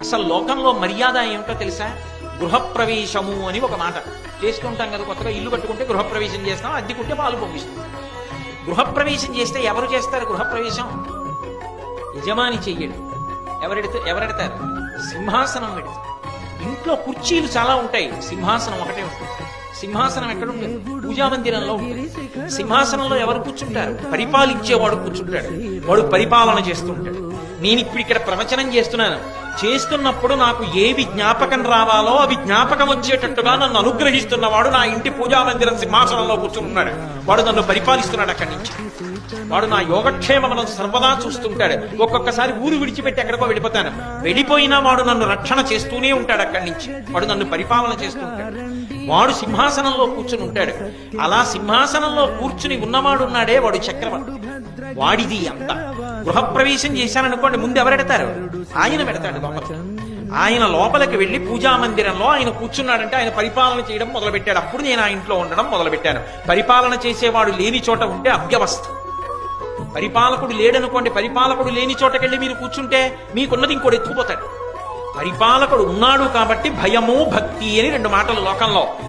అసలు లోకంలో మర్యాద ఏమిటో తెలుసా? గృహప్రవేశము అని ఒక మాట చేసుకుంటాం కదా. కొత్తగా ఇల్లు కట్టుకుంటే గృహప్రవేశం చేస్తాం, అద్దెకుంటే పాలు పొంగిస్తాం. గృహప్రవేశం చేస్తే ఎవరు చేస్తారు? గృహప్రవేశం యజమాని చెయ్యడు. ఎవరెడతారు? సింహాసనం పెడతారు. ఇంట్లో కుర్చీలు చాలా ఉంటాయి, సింహాసనం ఒకటే ఉంటుంది. సింహాసనం ఎక్కడ ఉంటుంది? పూజా మందిరంలో ఉంటుంది. సింహాసనంలో ఎవరు కూర్చుంటారు? పరిపాలించేవాడు కూర్చుంటాడు. వాడు పరిపాలన చేస్తుంటాడు. నేను ఇప్పుడు ఇక్కడ ప్రవచనం చేస్తున్నప్పుడు నాకు ఏవి జ్ఞాపకం రావాలో అవి జ్ఞాపకం వచ్చేటట్టుగా నన్ను అనుగ్రహిస్తున్నవాడు నా ఇంటి పూజా మందిరం సింహాసనంలో కూర్చుంటున్నాడు. వాడు నన్ను పరిపాలిస్తున్నాడు. అక్కడి నుంచి వాడు నా యోగక్షేమం సర్వదా చూస్తుంటాడు. ఒక్కొక్కసారి ఊరు విడిచిపెట్టి ఎక్కడికో వెళ్ళిపోతాను, వెళ్ళిపోయినా వాడు నన్ను రక్షణ చేస్తూనే ఉంటాడు. అక్కడి నుంచి వాడు నన్ను పరిపాలన చేస్తుంటాడు. వాడు సింహాసనంలో కూర్చుని ఉంటాడు. అలా సింహాసనంలో కూర్చుని ఉన్నవాడున్నాడే వాడు చక్రవర్తి. వాడిది అంత. గృహప్రవేశం చేశాననుకోండి, ముందు ఎవరెడతారు? ఆయన పెడతాడు లోపల. ఆయన లోపలికి వెళ్లి పూజా మందిరంలో ఆయన కూర్చున్నాడంటే ఆయన పరిపాలన చేయడం మొదలుపెట్టాడు. అప్పుడు నేను ఆ ఇంట్లో ఉండడం మొదలుపెట్టాను. పరిపాలన చేసేవాడు లేని చోట ఉంటే అవ్యవస్థ. పరిపాలకుడు లేడనుకోండి, పరిపాలకుడు లేని చోటకెళ్ళి మీరు కూర్చుంటే మీకున్నది ఇంకోటి ఎత్తుకుపోతాడు. పరిపాలకుడు ఉన్నాడు కాబట్టి భయము భక్తి అని రెండు మాటలు లోకంలో.